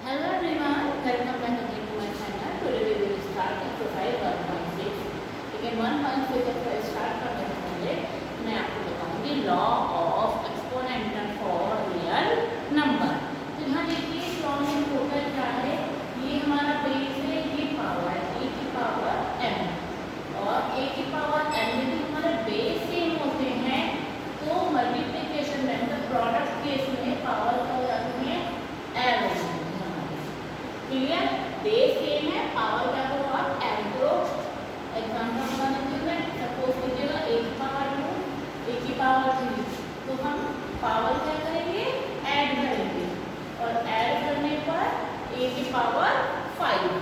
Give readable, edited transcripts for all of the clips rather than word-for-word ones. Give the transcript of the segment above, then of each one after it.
Hello everyone, welcome back again to my channel. Today we will start exercise 1.6. लेकिन 1.6 exercise start करने से पहले मैं आपको बताऊंगी law of exponential for real number. तो यहाँ देखिए इस लॉ में टोटल क्या है, ये हमारा बेस है, ये पावर है e की पावर m और a की पावर m यदि हमारे बेस सेम होते हैं तो मल्टीप्लिकेशन में मतलब प्रोडक्ट केस में पावर क्या हो जाती है m। क्लियर, बेस सेम है, पावर क्या करो आप ऐड करो। एग्जांपल बता देती हूँ मैं, सपोज कीजिएगा a की पावर 2 a की पावर 3, तो हम पावर क्या करेंगे ऐड करेंगे और ऐड करने पर a की power 5।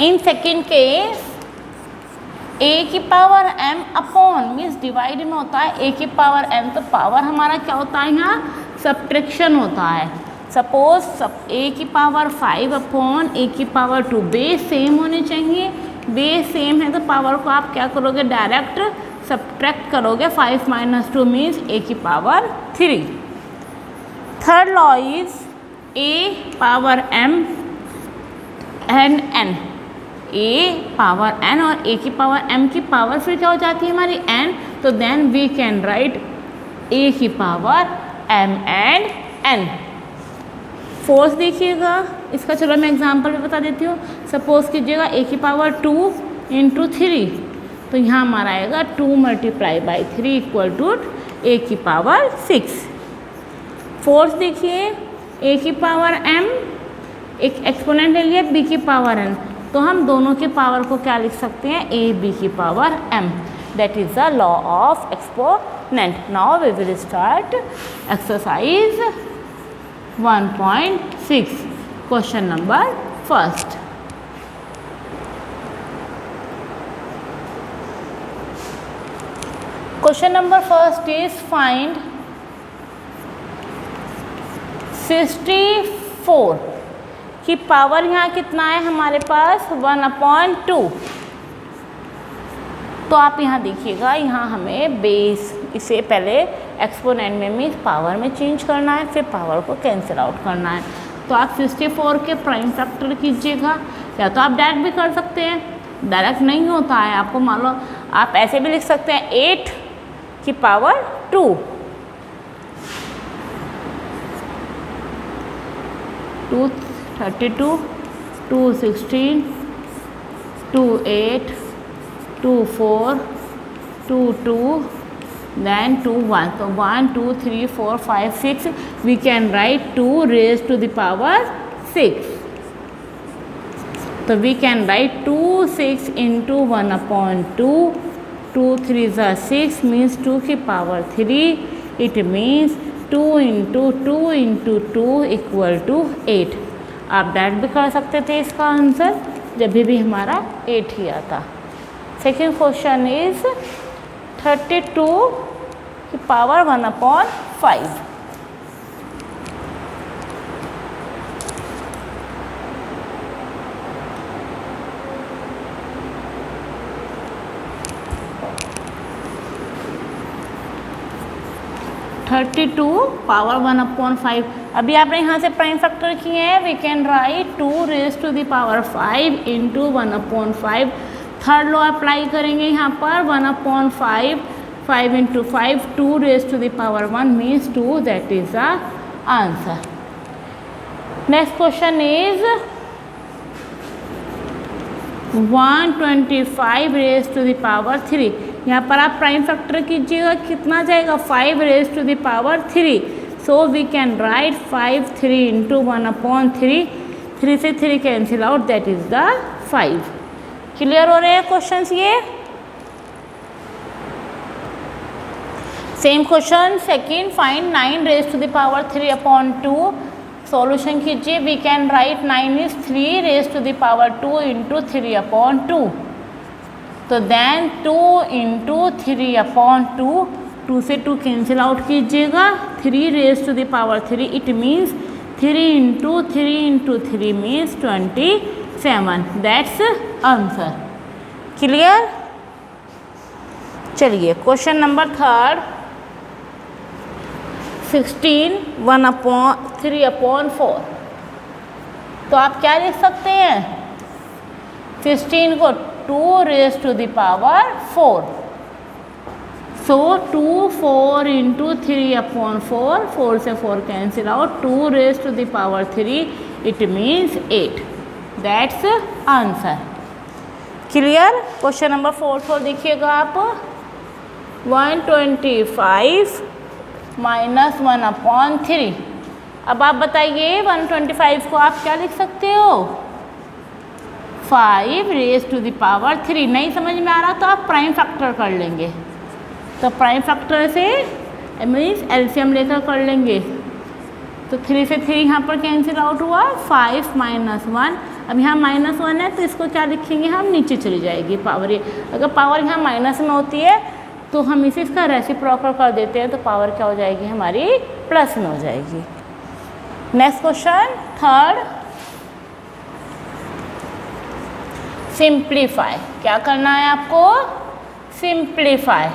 In second case a की power m upon means divide में होता है a की पावर m, तो पावर हमारा क्या होता है यहाँ सब्ट्रैक्शन होता है। सपोज a की पावर 5 अपॉन a की पावर 2, बेस सेम होने चाहिए, बेस सेम है तो पावर को आप क्या करोगे डायरेक्ट सब्ट्रैक्ट करोगे, 5 - 2 मीन्स a की power 3। Third law is a power m and n, a power n और a की पावर m की पावर फिर क्या हो जाती है हमारी n, तो then we can write a की power m and n। Fourth देखिएगा इसका, चलो मैं एग्जांपल में बता देती हूँ। सपोज कीजिएगा a की पावर 2 × 3, तो यहाँ हमारा आएगा 2 × 3 = a की पावर 6। फोर्थ देखिए a की पावर m, एक एक्सपोनेंट ले लिया b की पावर n, तो हम दोनों के पावर को क्या लिख सकते हैं a b की power m। That is the law of exponent. Now we will start exercise 1.6. Question number first. Question number first is find 64 की पावर यहाँ कितना है हमारे पास 1/2। तो आप यहाँ देखिएगा, यहाँ हमें बेस इसे पहले एक्सपोनेंट में मीन्स पावर में चेंज करना है, फिर पावर को कैंसिल आउट करना है। तो आप 64 के प्राइम फैक्टर कीजिएगा, या तो आप डायरेक्ट भी कर सकते हैं, डायरेक्ट नहीं होता है आपको मान लो, आप ऐसे भी लिख सकते हैं 8 की power 2, 32, 2 16, 2 8, 2 4, 2 2, then 2 1, so 1 2 3 4 5 6, we can write 2 raised to the power 6. So we can write 2 6 into 1/2, 2 3s are 6 means 2 की power 3, it means 2 into 2 into 2 = 8। आप डायरेक्ट भी कर सकते थे इसका आंसर, जब भी हमारा 8 ही आता। सेकेंड क्वेश्चन इज 32 की पावर 1/5। पावर 1/5। अभी आपने यहाँ से प्राइम फैक्टर किए हैं, we can write 2 raised to the power 5 into 1/5। थर्ड लॉ अप्लाई करेंगे यहाँ पर 1/5, 5 into 5, 2 raised to the power 1 means 2, that is the answer. Next question is 125 raised to the power 3। यहाँ पर आप प्राइम फैक्टर कीजिएगा, कितना जाएगा 5 raised to the power 3, so we can write 5 3 into 1/3, 3 से 3 cancel out, that is the 5। Clear हो रहे हैं क्वेश्चंस ये। Same question second, find 9 raised to the power 3/2। Solution कीजिए, we can right 9 is 3 raised to the power 2 into 3/2, तो then 2 into 3/2, 2 से 2 cancel out कीजिएगा, 3 raised to the power 3, it means 3 into 3 into 3 means 27, that's answer. Clear. चलिए question number third, 16 1/3/4। तो आप क्या लिख सकते हैं, 16 को 2 raised to the power 4। सो 2 4 × 3/4, 4 से 4 cancel out, 2 raised to the power 3, it means 8। That's answer. Clear. Question number 4 देखिएगा आप, 125 - 1/3। अब आप बताइए 125 को आप क्या लिख सकते हो, 5 raised to the power 3। नहीं समझ में आ रहा तो आप प्राइम फैक्टर कर लेंगे, तो प्राइम फैक्टर से मीन्स एलसीएम लेकर कर लेंगे। तो 3 से 3 यहाँ पर कैंसिल आउट हुआ, 5 - 1। अब यहाँ -1 है तो इसको क्या लिखेंगे हम, नीचे चली जाएगी पावर। अगर पावर यहाँ माइनस में होती है तो हम इसे इसका रेसिप्रोकल कर देते हैं, तो पावर क्या हो जाएगी हमारी, प्लस में हो जाएगी। Next question 3rd, simplify. क्या करना है आपको, simplify.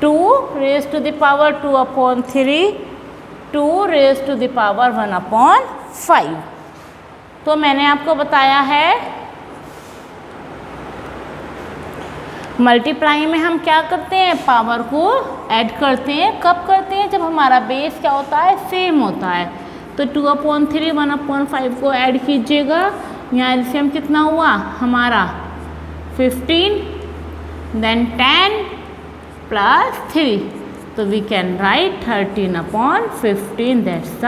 2 raised to the power 2/3, 2 raised to the power 1/5। तो मैंने आपको बताया है मल्टीप्लाई में हम क्या करते हैं, पावर को ऐड करते हैं। कब करते हैं, जब हमारा बेस क्या होता है, सेम होता है। तो 2/3 1/5 को ऐड कीजिएगा, यहाँ एलसीएम कितना हुआ हमारा 15, देन 10 + 3, तो we can write 13/15। That's the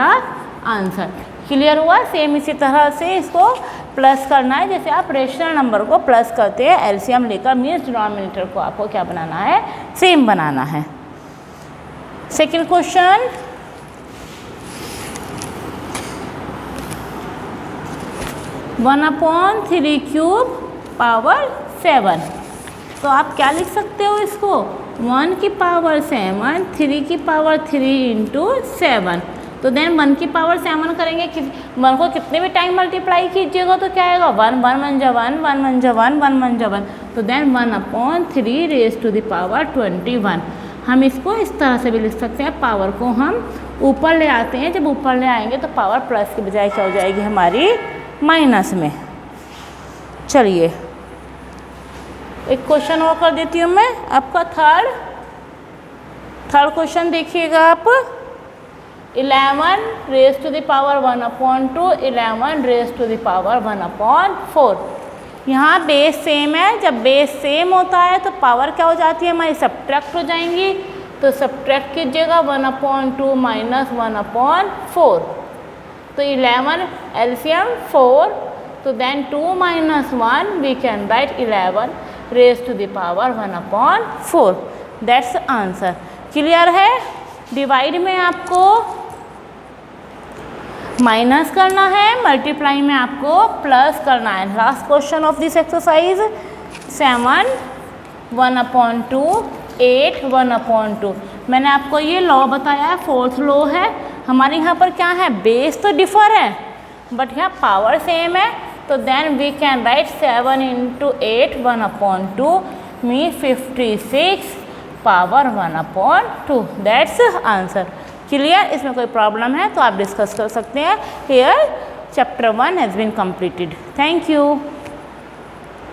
answer. Clear हुआ। सेम इसी तरह से इसको प्लस करना है, जैसे आप रेशनल नंबर को प्लस करते हैं एलसीएम लेकर, मीन्स डिनोमिनेटर को आपको क्या बनाना है, सेम बनाना है। Second question, 1/3³ power 7। तो आप क्या लिख सकते हो इसको, 1 की पावर 7, 3 की पावर 3 × 7। तो देन 1 की पावर 7 करेंगे, 1 को कितने भी टाइम मल्टीप्लाई कीजिएगा तो क्या आएगा, 1 1 1 जा 1 1 1 जा 1 1 1 जा 1। तो then 1/3 raised to the power 21। हम इसको इस तरह से भी लिख सकते हैं, पावर को हम ऊपर ले आते हैं, जब ऊपर ले आएंगे तो पावर प्लस के बजाय क्या हो जाएगी हमारी, माइनस में। चलिए एक क्वेश्चन और कर देती हूँ मैं आपका, थर्ड क्वेश्चन देखिएगा आप, 11 raised to the power 1/2, 11 raised to the power 1/4। यहाँ बेस सेम है, जब बेस सेम होता है तो पावर क्या हो जाती है हमारी, सब्ट्रैक्ट हो जाएंगी। तो सब्ट्रैक्ट कीजिएगा, 1/2 - 1/4। तो 11 एलसीएम 4, तो then 2 - 1 we can write 11 raised to the power 1/4। That's answer. Clear है। डिवाइड में आपको माइनस करना है, मल्टीप्लाई में आपको प्लस करना है। Last question of this exercise, 7 1/2, 8 1/2। मैंने आपको ये लॉ बताया है, 4th लॉ है। हमारे यहाँ पर क्या है, बेस तो डिफर है बट यहाँ पावर सेम है। तो then we can write 7 × 8 1/2 mean 56 power 1/2। That's answer. Clear. इसमें कोई प्रॉब्लम है तो आप डिस्कस कर सकते हैं। Here chapter 1 has been completed. Thank you.